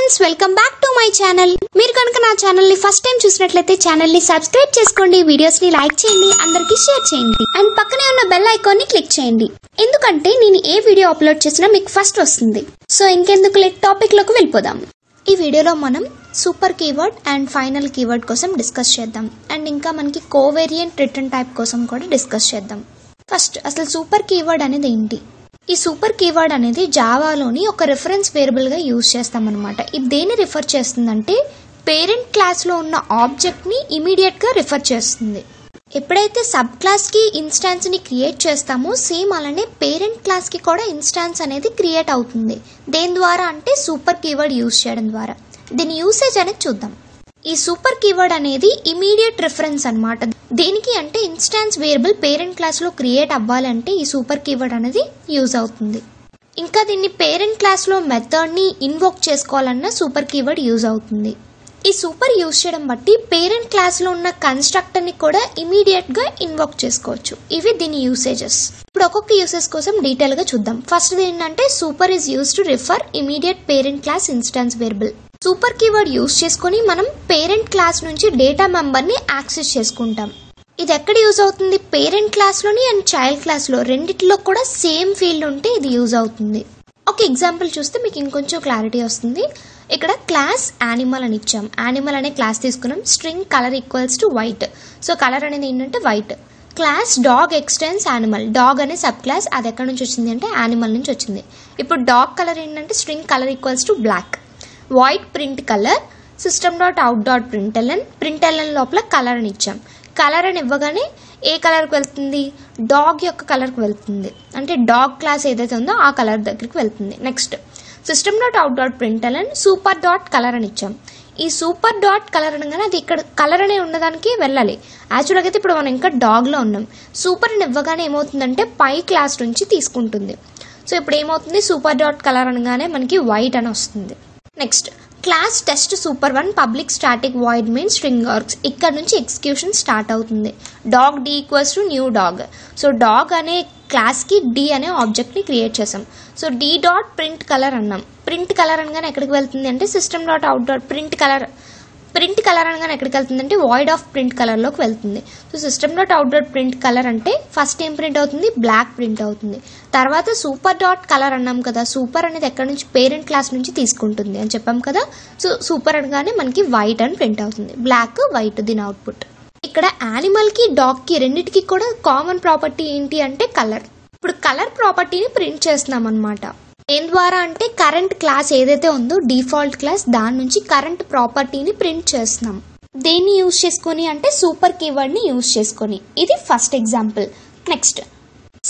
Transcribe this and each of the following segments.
Friends welcome back to my channel. మీరు కనుక నా ఛానల్ ని ఫస్ట్ టైం చూసినట్లయితే ఛానల్ ని సబ్స్క్రైబ్ చేసుకోండి, వీడియోస్ ని లైక్ చేయండి, అందరికీ షేర్ చేయండి అండ్ పక్కనే ఉన్న బెల్ ఐకాన్ ని క్లిక్ చేయండి. ఎందుకంటే నేను ఏ వీడియో అప్లోడ్ చేసినా మీకు ఫస్ట్ వస్తుంది. సో ఇంకెందుకు లేట్ టాపిక్ లోకి వెళ్ళిపోదాం. ఈ వీడియోలో మనం super keyword and final keyword కోసం డిస్కస్ చేద్దాం అండ్ ఇంకా మనకి కోవేరియంట్ రిటర్న్ టైప్ కోసం కూడా డిస్కస్ చేద్దాం. ఫస్ట్ అసలు సూపర్ కీవర్డ్ అనేది ఏంటి? ఈ సూపర్ కీవర్డ్ అనేది జావాలోని ఒక రిఫరెన్స్ వేరియబుల్ గా యూజ్ చేస్తామన్నమాట. ఇది దేన్ని రిఫర్ చేస్తుందంటే పేరెంట్ క్లాస్ లో ఉన్న ఆబ్జెక్ట్ ని ఇమీడియట్ గా రిఫర్ చేస్తుంది. ఎప్పుడైతే సబ్ క్లాస్ కి ఇన్స్టాన్స్ ని క్రియేట్ చేస్తామో సేమ్ అలానే పేరెంట్ క్లాస్ కి కూడా ఇన్స్టాన్స్ అనేది క్రియేట్ అవుతుంది. దేని ద్వారా అంటే సూపర్ కీవర్డ్ యూజ్ చేయడం ద్వారా. దీని యూసేజ్ అనేది చూద్దాం. ఈ సూపర్ కీవర్డ్ అనేది ఇమీడియట్ రిఫరెన్స్ అన్నమాట. దేనికి అంటే ఇన్స్టాన్స్ వేరియబుల్ పేరెంట్ క్లాస్ లో క్రియేట్ అవ్వాలంటే ఈ సూపర్ కీవర్డ్ అనేది యూజ్ అవుతుంది. ఇంకా దీన్ని పేరెంట్ క్లాస్ లో మెథడ్ ని ఇన్వోక్ చేసుకోవాలన్నా సూపర్ కీవర్డ్ యూజ్ అవుతుంది. ఈ సూపర్ యూజ్ చేయడం బట్టి పేరెంట్ క్లాస్ లో ఉన్న కన్స్ట్రక్టర్ ని కూడా ఇమీడియట్ గా ఇన్వోక్ చేసుకోవచ్చు. ఇవి దీని యూసేజెస్. ఇప్పుడు ఒక్కొక్క యూసేజ్ కోసం డీటెయిల్ గా చూద్దాం. ఫస్ట్ ఏంటంటే super is use to refer immediate parent class instance variable. Super keyword use చేసుకుని మనం పేరెంట్ క్లాస్ నుంచి డేటా మెంబర్ ని యాక్సెస్ చేసుకుంటాం. ఇది ఎక్కడ యూజ్ అవుతుంది? పేరెంట్ క్లాస్ లోని అండ్ చైల్డ్ క్లాస్ లో రెండిట్లో కూడా సేమ్ ఫీల్డ్ ఉంటే ఇది యూజ్ అవుతుంది. ఒక ఎగ్జాంపుల్ చూస్తే మీకు ఇంకొంచెం క్లారిటీ వస్తుంది. ఇక్కడ క్లాస్ యానిమల్ అని ఇచ్చాం. యానిమల్ అనే క్లాస్ తీసుకున్నాం. String colour equals to white. So colour అనేది ఏంటంటే white. Class dog extends animal. Dog అనే సబ్ క్లాస్, అది ఎక్కడ నుంచి వచ్చింది అంటే యానిమల్ నుంచి వచ్చింది. ఇప్పుడు డాగ్ కలర్ ఏంటంటే string colour equals to black. Void print colour system dot out dot println లోపల కలర్ అని ఇచ్చాం. కలర్ అని ఇవ్వగానే ఏ కలర్కి వెళ్తుంది? డాగ్ యొక్క కలర్కి వెళ్తుంది. అంటే డాగ్ క్లాస్ ఏదైతే ఉందో ఆ కలర్ దగ్గరికి వెళ్తుంది. Next system dot out dot println super dot colour అని ఇచ్చాం. ఈ సూపర్ డాట్ కలర్ అనగానే అది ఇక్కడ కలర్ అనే ఉన్నదానికి వెళ్ళాలి. యాక్చువల్గా అయితే ఇప్పుడు మనం ఇంకా డాగ్ లో ఉన్నాం. సూపర్ అని ఇవ్వగానే ఏమవుతుందంటే పై క్లాస్ నుంచి తీసుకుంటుంది. సో ఇప్పుడు ఏమవుతుంది? సూపర్ డాట్ కలర్ అనగానే మనకి వైట్ అని వస్తుంది. Next class test super 1 public static void main string args. ఇక్కడ నుంచి ఎగ్జిక్యూషన్ స్టార్ట్ అవుతుంది. Dog D equals to new dog. So dog అనే క్లాస్ కి డి అనే ఆబ్జెక్ట్ ని క్రియేట్ చేసాం. So D dot print colour అన్నాం. ప్రింట్ కలర్ అనగానే ఎక్కడికి వెళ్తుంది అంటే system dot out dot print colour అనగానే ఎక్కడికి వెళ్తుంది అంటే వాయిడ్ ఆఫ్ ప్రింట్ కలర్ లోకి వెళ్తుంది. So system dot out dot print colour అంటే ఫస్ట్ ఏం ప్రింట్ అవుతుంది? బ్లాక్ ప్రింట్ అవుతుంది. తర్వాత సూపర్ డాట్ కలర్ అన్నాం కదా. సూపర్ అనేది ఎక్కడ నుంచి? పేరెంట్ క్లాస్ నుంచి తీసుకుంటుంది అని చెప్పాం కదా. సో సూపర్ అనగానే మనకి వైట్ అని ప్రింట్ అవుతుంది. బ్లాక్ వైట్ దీని అవుట్పుట్. ఇక్కడ యానిమల్ కి డాగ్ కి రెండింటికి కూడా కామన్ ప్రాపర్టీ ఏంటి అంటే కలర్. ఇప్పుడు కలర్ ప్రాపర్టీని ప్రింట్ చేస్తున్నాం అనమాట. ఏం ద్వారా అంటే కరెంట్ క్లాస్ ఏదైతే ఉందో డిఫాల్ట్ క్లాస్ దాని నుంచి కరెంట్ ప్రాపర్టీని ప్రింట్ చేస్తున్నాం. దేన్ని యూజ్ చేసుకొని అంటే సూపర్ కీవర్డ్ ని యూజ్ చేసుకొని. ఇది first example. Next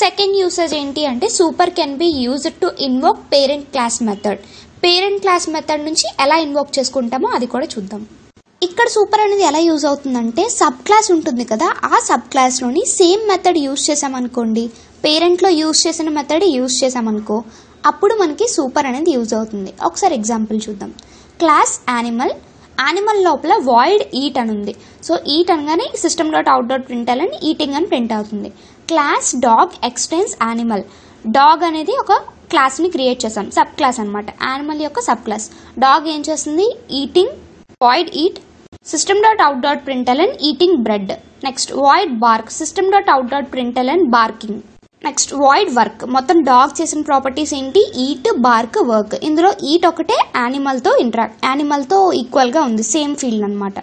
second usage ఏంటి అంటే super can be used to invoke parent class method. Parent class method నుంచి ఎలా ఇన్వోక్ చేసుకుంటామో అది కూడా చూద్దాం. ఇక్కడ సూపర్ అనేది ఎలా యూజ్ అవుతుందంటే సబ్ క్లాస్ ఉంటుంది కదా, ఆ సబ్ క్లాస్ లోని సేమ్ మెథడ్ యూజ్ చేసామనుకోండి, పేరెంట్ లో యూజ్ చేసిన మెథడ్ యూజ్ చేసామనుకో, అప్పుడు మనకి సూపర్ అనేది యూజ్ అవుతుంది. ఒకసారి ఎగ్జాంపుల్ చూద్దాం. క్లాస్ యానిమల్ లోపల వాయిడ్ ఈట్ అని ఉంది. సో ఈట్ అనగానే system dot out dot println eating అని ప్రింట్ అవుతుంది. Class dog extends animal. Dog అనేది ఒక క్లాస్ ని క్రియేట్ చేసాం, సబ్ క్లాస్ అనమాట. యానిమల్ యొక్క సబ్ క్లాస్. డాగ్ ఏం చేస్తుంది? Eating, void eat, system dot out dot println eating bread. Next void BARC, system dot out dot println barking. Next void work. మొత్తం dog చేసిన properties ఏంటి? Eat, BARC, work. ఇందులో eat ఒకటే animal తో equal గా ఉంది, సేమ్ ఫీల్డ్ అనమాట.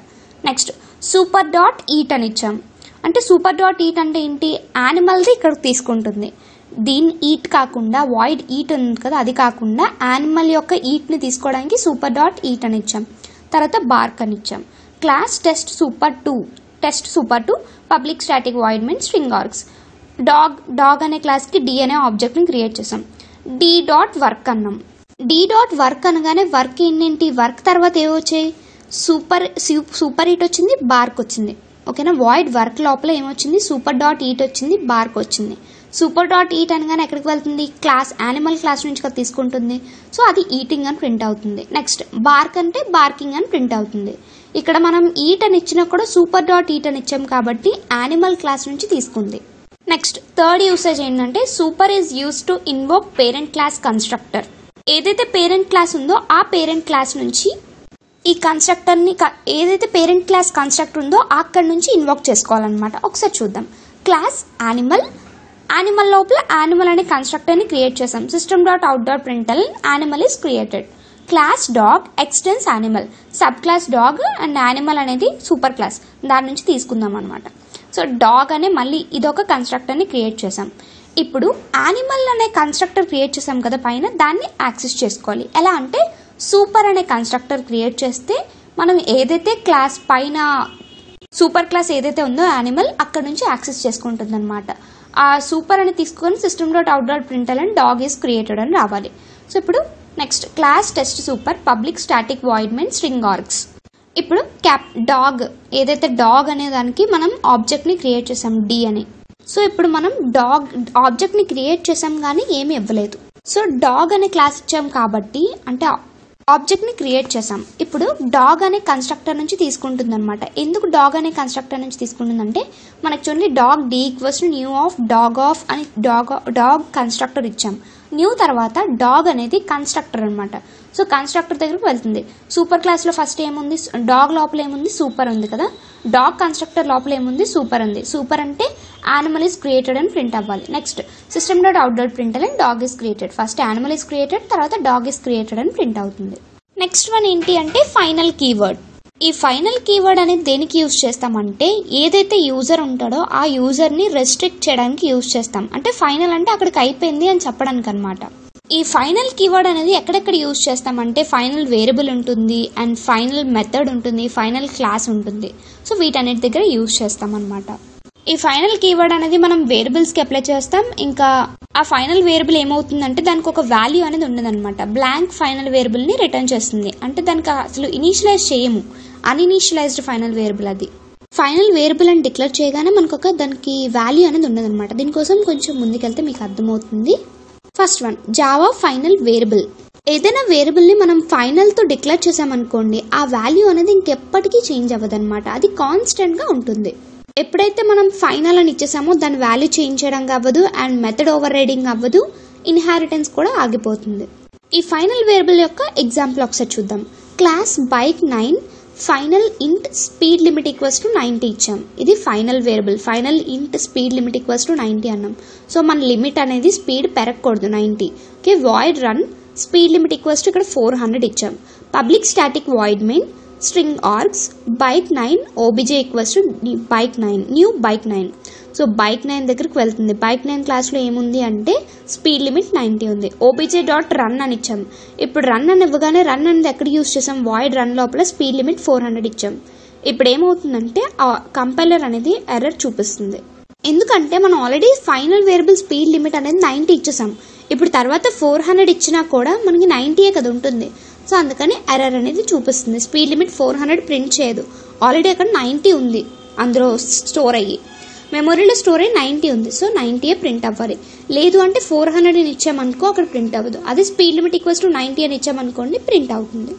Next super dot eat అని ఇచ్చాం. అంటే సూపర్ డాట్ ఈట్ అంటే ఏంటి? యానిమల్ది ఇక్కడికి తీసుకుంటుంది. దీని ఈట్ కాకుండా వాయిడ్ ఈట్ ఉంది కదా, అది కాకుండా యానిమల్ యొక్క ఈట్ ని తీసుకోవడానికి సూపర్ డాట్ ఈట్ అని ఇచ్చాం. తర్వాత బార్క్ అని ఇచ్చాం. Class test super 2 public static void main string args. Dog అనే క్లాస్ కి డి అనే ఆబ్జెక్ట్ ని క్రియేట్ చేసాం. డి డాట్ వర్క్ అన్నాం. డి డాట్ వర్క్ అనగానే వర్క్ ఏంటి? వర్క్ తర్వాత ఏమొచ్చాయి? సూపర్ ఈట్ వచ్చింది, బార్క్ వచ్చింది. ఓకేనా? వాయిడ్ వర్క్ లోపల ఏమొచ్చింది? సూపర్ డాట్ ఈట్ వచ్చింది, బార్క్ వచ్చింది. సూపర్ డాట్ ఈట్ అనగానే ఎక్కడికి వెళ్తుంది? క్లాస్ యానిమల్ క్లాస్ నుంచి కదా తీసుకుంటుంది. సో అది ఈటింగ్ అని ప్రింట్ అవుతుంది. నెక్స్ట్ బార్క్ అంటే బార్కింగ్ అని ప్రింట్ అవుతుంది. ఇక్కడ మనం ఈట్ అని ఇచ్చినా కూడా సూపర్ డాట్ ఈట్ అని ఇచ్చాం కాబట్టి యానిమల్ క్లాస్ నుంచి తీసుకుంది. నెక్స్ట్ థర్డ్ యూసేజ్ ఏంటంటే super is use to invoke parent class constructor. ఏదైతే పేరెంట్ క్లాస్ ఉందో ఆ పేరెంట్ క్లాస్ నుంచి ఈ కన్స్ట్రక్టర్ని ఏదైతే పేరెంట్ క్లాస్ కన్స్ట్రక్టర్ ఉందో అక్కడి నుంచి ఇన్వోక్ చేసుకోవాలన్నమాట. ఒకసారి చూద్దాం. క్లాస్ యానిమల్ లోపల యానిమల్ అనే కన్స్ట్రక్టర్ని క్రియేట్ చేసాం. system.out.println animal is created. Class dog extends animal, sub class dog and animal అనేది సూపర్ క్లాస్, దాని నుంచి తీసుకుందాం అనమాట. సో డాగ్ అనే మళ్ళీ ఇదొక కన్స్ట్రక్టర్ని క్రియేట్ చేసాం. ఇప్పుడు యానిమల్ అనే కన్స్ట్రక్టర్ క్రియేట్ చేసాం కదా పైన, దాన్ని యాక్సెస్ చేసుకోవాలి. ఎలా అంటే సూపర్ అనే కన్స్ట్రక్టర్ క్రియేట్ చేస్తే మనం ఏదైతే క్లాస్ పైన సూపర్ క్లాస్ ఏదైతే ఉందో యానిమల్ అక్కడ నుంచి యాక్సెస్ చేసుకుంటుంది అనమాట. ఆ సూపర్ అని తీసుకొని system.out.println డాగ్ ఈస్ క్రియేటెడ్ అని రావాలి. సో ఇప్పుడు next class test super public static void main string args. ఇప్పుడు డాగ్ ఏదైతే డాగ్ అనే దానికి మనం ఆబ్జెక్ట్ ని క్రియేట్ చేసాం డి అని. సో ఇప్పుడు మనం డాగ్ ఆబ్జెక్ట్ ని క్రియేట్ చేసాం కానీ ఏమీ ఇవ్వలేదు. సో డాగ్ అనే క్లాస్ ఇచ్చాం కాబట్టి అంటే ఆబ్జెక్ట్ ని క్రియేట్ చేసాం. ఇప్పుడు డాగ్ అనే కన్స్ట్రక్టర్ నుంచి తీసుకుంటుంది అనమాట. ఎందుకు డాగ్ అనే కన్స్ట్రక్టర్ నుంచి తీసుకుంటుందంటే మనకు చూడండి dog D equals to new of dog of అని డాగ్ కన్స్ట్రక్టర్ ఇచ్చాం. న్యూ తర్వాత డాగ్ అనేది కన్స్ట్రక్టర్ అనమాట. సో కన్స్ట్రక్టర్ దగ్గరకు వెళ్తుంది. సూపర్ క్లాస్ లో ఫస్ట్ ఏముంది, డాగ్ లోపల ఏముంది, సూపర్ ఉంది కదా. డాగ్ కన్స్ట్రక్టర్ లోపల ఏముంది, సూపర్ ఉంది. సూపర్ అంటే యానిమల్ ఈస్ క్రియేటెడ్ అని ప్రింట్ అవ్వాలి. Next system.out.println dog is created. First animal is created, తర్వాత డాగ్ ఈస్ క్రియేటెడ్ అని ప్రింట్ అవుతుంది. నెక్స్ట్ వన్ ఏంటి అంటే ఫైనల్ కీవర్డ్. ఈ ఫైనల్ కీవర్డ్ అనేది దేనికి యూజ్ చేస్తామంటే ఏదైతే యూజర్ ఉంటాడో ఆ యూజర్ ని రెస్ట్రిక్ట్ చేయడానికి యూజ్ చేస్తాం. అంటే ఫైనల్ అంటే అక్కడికి అయిపోయింది అని చెప్పడానికి అనమాట. ఈ ఫైనల్ కీవర్డ్ అనేది ఎక్కడెక్కడ యూజ్ చేస్తామంటే ఫైనల్ వేరియబుల్ ఉంటుంది అండ్ ఫైనల్ మెథడ్ ఉంటుంది, ఫైనల్ క్లాస్ ఉంటుంది. సో వీటన్నిటి దగ్గర యూజ్ చేస్తాం అనమాట. ఈ ఫైనల్ కీవర్డ్ అనేది మనం వేరియబుల్స్ కి అప్లై చేస్తాం. ఇంకా ఆ ఫైనల్ వేరియబుల్ ఏమవుతుందంటే దానికి ఒక వాల్యూ అనేది ఉండదన్నమాట. బ్లాంక్ ఫైనల్ వేరియబుల్ ని రిటర్న్ చేస్తుంది. అంటే దానికి అసలు ఇనిషియలైజ్ చేయము, అన్ఇనిషియలైజ్డ్ ఫైనల్ వేరియబుల్ అది. ఫైనల్ వేరియబుల్ అని డిక్లేర్ చేయగానే మనకు దానికి వాల్యూ అనేది ఉండదన్నమాట. దీనికోసం కొంచెం ముందుకెళ్తే మీకు అర్థమవుతుంది. First one Java final variable. ఏదైనా వేరియబుల్ ని మనం ఫైనల్ తో డిక్లేర్ చేసామనుకోండి ఆ వాల్యూ అనేది ఇంకెప్పటికీ చేంజ్ అవ్వదన్నమాట. అది కాన్స్టెంట్ గా ఉంటుంది. ఎప్పుడైతే మనం ఫైనల్ అని ఇచ్చేసామో దాని వాల్యూ చేంజ్ చేయడం అవ్వదు అండ్ మెథడ్ ఓవర్ రైడింగ్ అవ్వదు, ఇన్హెరిటెన్స్ కూడా ఆగిపోతుంది. ఈ ఫైనల్ వేరియబుల్ యొక్క ఎగ్జాంపుల్ ఒకసారి చూద్దాం. Class bike 9 final int speed limit equals to 90 ఇచ్చాం. ఇది final variable. Final int speed limit equals to 90 అన్నాం. సో మన లిమిట్ అనేది స్పీడ్ పెరగకూడదు 90. Okay, void run speed limit equals to ఇక్కడ 400 ఇచ్చాం. Public static void main string args bike 9 obj equals to bike 9 new bike 9. So bike 9 దగ్గరికి వెళ్తుంది. Bike 9 class లో ఏముంది అంటే స్పీడ్ లిమిట్ 90 ఉంది. obj.run అని ఇచ్చాం. ఇప్పుడు రన్ అని ఇవ్వగానే రన్ అనేది ఎక్కడ యూజ్ చేసాం, వాయిడ్ రన్ లోపల స్పీడ్ లిమిట్ 400 ఇచ్చాం. ఇప్పుడు ఏమవుతుందంటే ఆ కంపైలర్ అనేది ఎర్రర్ చూపిస్తుంది. ఎందుకంటే మనం already final variable speed limit అనేది 90 ఇచ్చేసాం. ఇప్పుడు తర్వాత 400 ఇచ్చినా కూడా మనకి 90 కదా ఉంటుంది. సో అందుకని ఎర్రర్ అనేది చూపిస్తుంది. స్పీడ్ లిమిట్ 400 ప్రింట్ చేయదు. ఆల్రెడీ అక్కడ 90 ఉంది, అందులో స్టోర్ అయ్యి మెమొరీలో స్టోర్ అయ్యి 90 ఉంది. సో 90 ప్రింట్ అవ్వాలి. లేదు అంటే 400 అని ఇచ్చామనుకో అక్కడ ప్రింట్ అవ్వదు. అదే స్పీడ్ లిమిట్ ఈక్వల్స్ టు 90 అని ఇచ్చామనుకోండి ప్రింట్ అవుతుంది.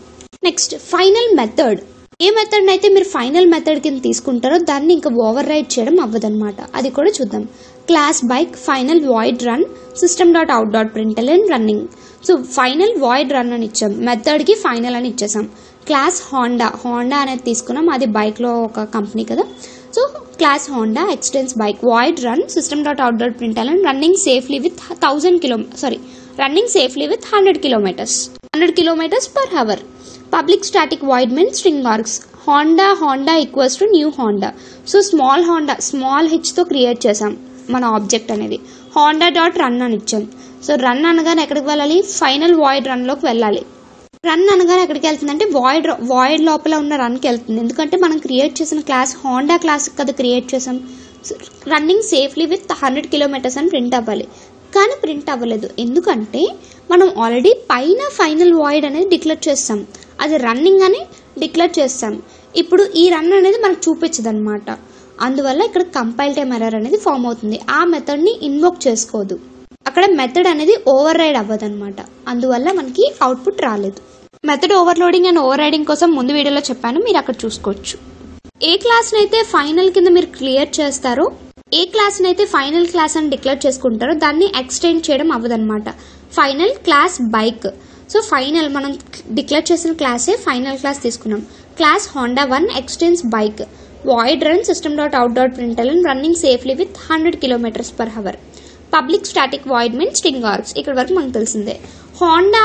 Next final method. ఏ మెథడ్ అయితే మీరు ఫైనల్ మెథడ్ కింద తీసుకుంటారో దాన్ని ఇంకా ఓవర్ రైడ్ చేయడం అవ్వదన్నమాట. అది కూడా చూద్దాం. Class bike final void run system.out.println running. So final void run అని ఇచ్చాం. మెథడ్ కి ఫైనల్ అని ఇచ్చేసాం. క్లాస్ హోండా అనేది తీసుకున్నాం. అది బైక్ లో ఒక కంపెనీ కదా. So class Honda extends bike void run system.out.println running safely with 100 kilometers per hour. Public static void main string args Honda equals to new Honda. So small H తో create చేసాం మన object అనేది. Honda dot run అని ఇచ్చాం. So run అనగానే ఎక్కడికి వెళ్ళాలి, final void run లోకి వెళ్ళాలి. రన్ అనగానే ఎక్కడికి వెళ్తుందంటే వాయిడ్ లోపల ఉన్న రన్ కి వెళ్తుంది. ఎందుకంటే మనం క్రియేట్ చేసిన క్లాస్ హోండా క్లాస్ కదా క్రియేట్ చేసాం. రన్నింగ్ సేఫ్లీ విత్ 100 kilometers అని ప్రింట్ అవ్వాలి. కానీ ప్రింట్ అవ్వలేదు. ఎందుకంటే మనం ఆల్రెడీ పైన ఫైనల్ వాయిడ్ అనేది డిక్లేర్ చేస్తాం, అది రన్నింగ్ అని డిక్లేర్ చేస్తాం. ఇప్పుడు ఈ రన్ అనేది మనకు చూపించదు అనమాట. అందువల్ల ఇక్కడ కంపైల్ టైమ్ ఎర్రర్ అనేది ఫామ్ అవుతుంది. ఆ మెథడ్ ని ఇన్వోక్ చేసుకోదు. అక్కడ మెథడ్ అనేది ఓవర్ రైడ్ అవ్వదన్నమాట. అందువల్ల మనకి అవుట్పుట్ రాలేదు. Method overloading and over riding కోసం ముందు వీడియోలో చెప్పాను, మీరు అక్కడ చూసుకోవచ్చు. ఏ క్లాస్ నైతే ఫైనల్ కింద మీరు క్లియర్ చేస్తారో, ఏ క్లాస్ నైతే ఫైనల్ క్లాస్ అని డిక్లేర్ చేసుకుంటారో దాన్ని ఎక్స్టెండ్ చేయడం అవ్వదన్నమాట. Final class bike. So final మనం డిక్లేర్ చేసిన క్లాసే ఫైనల్ క్లాస్ తీసుకున్నాం. Class Honda 1 extends bike void run system.out.println running safely with 100 km/h. Public static void main string args. ఇక్కడ వరకు మనకు తెలిసిందే. హోండా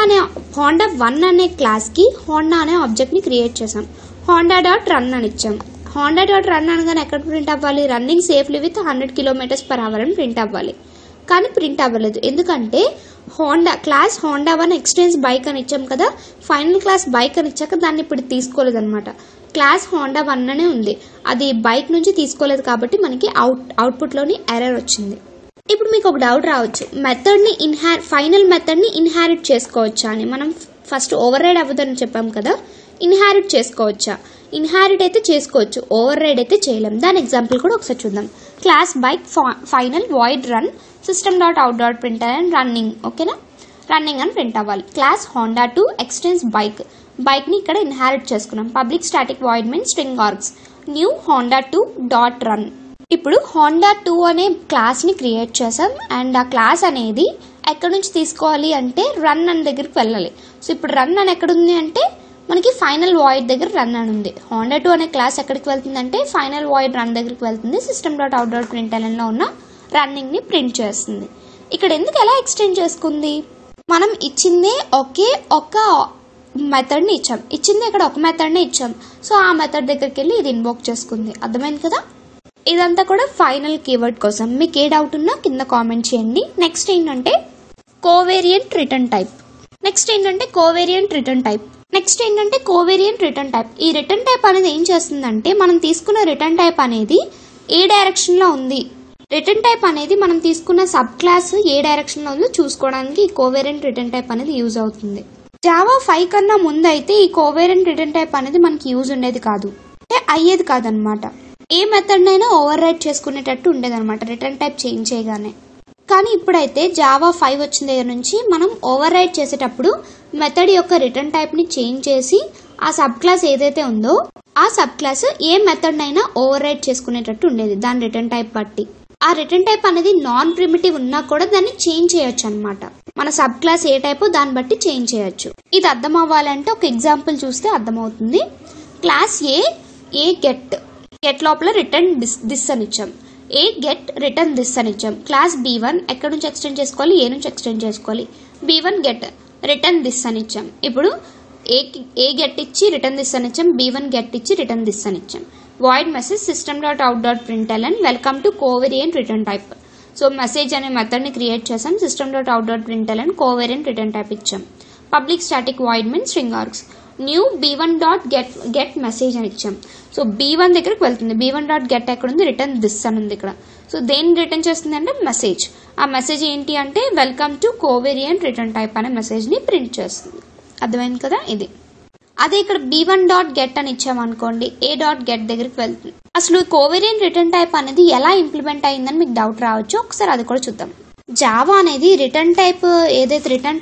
1 అనే క్లాస్ కి హోండా అనే ఆబ్జెక్ట్ ని క్రియేట్ చేసాం. honda.run అని ఇచ్చాం. honda.run అనగానే ఎక్కడ ప్రింట్ అవ్వాలి? రన్నింగ్ సేఫ్లీ విత్ 100 km/h అని ప్రింట్ అవ్వాలి. కానీ ప్రింట్ అవ్వలేదు. ఎందుకంటే క్లాస్ Honda 1 ఎక్స్టెండ్స్ బైక్ అని ఇచ్చాం కదా, ఫైనల్ క్లాస్ బైక్ అని ఇచ్చాక దాన్ని ఇప్పుడు తీసుకోలేదు అనమాట. క్లాస్ Honda 1 అనే ఉంది, అది బైక్ నుంచి తీసుకోలేదు కాబట్టి మనకి అవుట్పుట్ లోని ఎర్రర్ వచ్చింది. ఇప్పుడు మీకు ఒక డౌట్ రావచ్చు, ఫైనల్ మెథడ్ ని ఇన్హారిట్ చేసుకోవచ్చా అని. మనం ఫస్ట్ ఓవర్ రైడ్ అవ్వదని చెప్పాం కదా, ఇన్హారిట్ చేసుకోవచ్చా? ఇన్హారిట్ అయితే చేసుకోవచ్చు, ఓవర్ రైడ్ అయితే చేయలేం. దాని ఎగ్జాంపుల్ కూడా ఒకసారి చూద్దాం. Class bike final void run system.out.println running. ఓకేనా, రన్నింగ్ అని ప్రింట్ అవ్వాలి. క్లాస్ Honda 2 ఎక్స్టెండ్స్ బైక్ ని ఇక్కడ ఇన్హారిట్ చేసుకున్నాం. Public static void main string args new Honda 2 dot run. ఇప్పుడు Honda 2 అనే క్లాస్ ని క్రియేట్ చేసాం. అండ్ ఆ క్లాస్ అనేది ఎక్కడి నుంచి తీసుకోవాలి అంటే రన్ అనే దగ్గరికి వెళ్ళాలి. సో ఇప్పుడు రన్ అని ఎక్కడ ఉంది అంటే మనకి ఫైనల్ వాయిడ్ దగ్గర రన్ అని ఉంది. Honda 2 అనే క్లాస్ ఎక్కడికి వెళ్తుంది అంటే ఫైనల్ వాయిడ్ రన్ దగ్గరికి వెళ్తుంది. system.out.println లో ఉన్న రన్నింగ్ ని ప్రింట్ చేస్తుంది. ఇక్కడ ఎందుకు ఎలా ఎక్స్టెండ్ చేసుకుంది? మనం ఇచ్చిందే ఒక మెథడ్ ని ఇచ్చాం, ఇచ్చింది ఇక్కడ ఒక మెథడ్ ని ఇచ్చాం. సో ఆ మెథడ్ దగ్గరికి వెళ్ళి ఇది ఇన్వోక్ చేసుకుంది. అర్థమైంది కదా? ఇదంతా కూడా ఫైనల్ కీవర్డ్ కోసం. మీకు ఏ డౌట్ ఉన్నా కింద కామెంట్ చేయండి. నెక్స్ట్ ఏంటంటే కోవేరియంట్ రిటర్న్ టైప్. ఈ రిటర్న్ టైప్ అనేది ఏం చేస్తుందంటే, మనం తీసుకున్న రిటర్న్ టైప్ అనేది ఏ డైరెక్షన్ లో ఉంది, రిటర్న్ టైప్ అనేది మనం తీసుకున్న సబ్ క్లాస్ ఏ డైరెక్షన్ లో ఉందో చూసుకోవడానికి ఈ కోవేరియంట్ రిటర్న్ టైప్ అనేది యూజ్ అవుతుంది. జావా 5 కన్నా ముందు అయితే ఈ కోవేరియంట్ రిటర్న్ టైప్ అనేది మనకి యూజ్ ఉండేది కాదు, అయ్యేది కాదనమాట. ఏ మెథడ్ అయినా ఓవర్ రైట్ చేసుకునేటట్టు ఉండేదన్నమాట రిటర్న్ టైప్ చేంజ్ చేయగానే. కానీ ఇప్పుడైతే జావా 5 వచ్చిన దగ్గర నుంచి మనం ఓవర్ రైట్ చేసేటప్పుడు మెథడ్ యొక్క రిటర్న్ టైప్ ని చేంజ్ చేసి ఆ సబ్ క్లాస్ ఏదైతే ఉందో ఆ సబ్ క్లాస్ ఏ మెథడ్ అయినా ఓవర్ రైట్ చేసుకునేటట్టు ఉండేది దాని రిటర్న్ టైప్ బట్టి. ఆ రిటర్న్ టైప్ అనేది నాన్ ప్రిమిటివ్ ఉన్నా కూడా దాన్ని చేంజ్ చేయొచ్చు అనమాట. మన సబ్ క్లాస్ ఏ టైప్ దాన్ని బట్టి చేంజ్ చేయొచ్చు. ఇది అర్థం అవ్వాలంటే ఒక ఎగ్జాంపుల్ చూస్తే అర్థమవుతుంది. క్లాస్ ఏ గెట్ లోపల రిటర్న్ దిస్ అని ఇచ్చాం. ఏ గెట్ రిటర్న్ దిస్ అని ఇచ్చాం. క్లాస్ B1 ఎక్కడి నుంచి ఎక్స్టెండ్ చేసుకోవాలి? ఏ నుంచి ఎక్స్టెండ్ చేసుకోవాలి. B1 గెట్ రిటర్న్ దిస్ అని ఇచ్చాం. ఇప్పుడు ఏ గెట్ ఇచ్చి రిటర్న్ దిస్ అని ఇచ్చాం, B1 గెట్ ఇచ్చి రిటర్న్ దిస్ అని ఇచ్చాం. Void message system.out.println welcome to covariant return type. So message అనే మెథడ్ ని క్రియేట్ చేసాం. system.out.println కోవేరియంట్ రిటర్న్ టైప్ ఇచ్చాం. Public static void main string args new B1 dot get message అని ఇచ్చాం. So B1 దగ్గరికి వెళ్తుంది. B1 డాట్ గెట్ ఎక్కడ ఉంది? రిటర్న్ దిస్ అని ఉంది ఇక్కడ. సో దేన్ని రిటర్న్ చేస్తుంది అంటే మెసేజ్. ఆ మెసేజ్ ఏంటి అంటే welcome to covariant return type అనే మెసేజ్ ని ప్రింట్ చేస్తుంది. అర్థమైంది కదా? ఇది అదే ఇక్కడ B1 డాట్ గెట్ అని ఇచ్చామనుకోండి, ఏ డాట్ గెట్ దగ్గరికి వెళ్తుంది. అసలు కోవేరియంట్ రిటర్న్ టైప్ అనేది ఎలా ఇంప్లిమెంట్ అయిందని మీకు డౌట్ రావచ్చు. ఒకసారి అది కూడా చూద్దాం. జావా అనేది రిటర్న్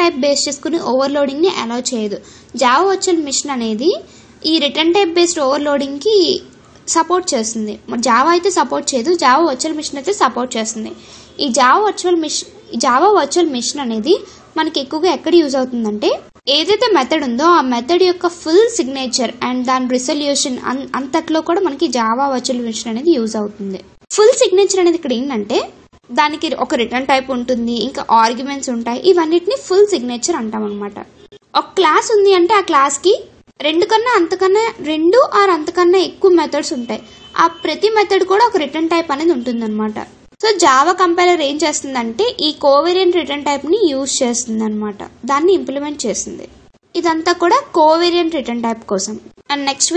టైప్ బేస్ చేసుకుని ఓవర్లోడింగ్ ని అలౌ చేయదు. జావా వర్చువల్ మిషన్ అనేది ఈ రిటర్న్ టైప్ బేస్డ్ ఓవర్లోడింగ్ కి సపోర్ట్ చేస్తుంది. జావా అయితే సపోర్ట్ చేయదు, జావా వర్చువల్ మిషన్ అయితే సపోర్ట్ చేస్తుంది. ఈ జావా వర్చువల్ మిషన్ అనేది మనకి ఎక్కువగా ఎక్కడ యూజ్ అవుతుందంటే, ఏదైతే మెథడ్ ఉందో ఆ మెథడ్ యొక్క ఫుల్ సిగ్నేచర్ అండ్ దాని రిజల్యూషన్ అంతట్లో కూడా మనకి జావా వర్చువల్ మిషన్ అనేది యూజ్ అవుతుంది. ఫుల్ సిగ్నేచర్ అనేది ఇక్కడ ఏంటంటే దానికి ఒక రిటర్న్ టైప్ ఉంటుంది, ఇంకా ఆర్గ్యుమెంట్స్ ఉంటాయి. ఇవన్నిటిని ఫుల్ సిగ్నేచర్ అంటాం అనమాట. ఒక క్లాస్ ఉంది అంటే ఆ క్లాస్ కి రెండు ఆర్ అంతకన్నా ఎక్కువ మెథడ్స్ ఉంటాయి. ఆ ప్రతి మెథడ్ కూడా ఒక రిటర్న్ టైప్ అనేది ఉంటుంది అనమాట. సో జావా కంపైలర్ ఏం చేస్తుందంటే ఈ కోవేరియంట్ రిటర్న్ టైప్ ని యూజ్ చేస్తుంది అనమాట, దాన్ని ఇంప్లిమెంట్ చేస్తుంది. ఇదంతా కూడా కోవేరియంట్ రిటర్న్ టైప్ కోసం. అండ్ నెక్స్ట్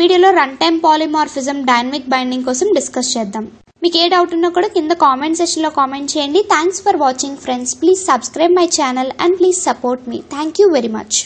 వీడియోలో run time polymorphism dynamic binding కోసం డిస్కస్ చేద్దాం. మీకు ఏ డౌట్ ఉన్నా కూడా కింద కామెంట్ సెక్షన్ లో కామెంట్ చేయండి. Thanks for watching friends. Please subscribe my channel and please support me. Thank you very much.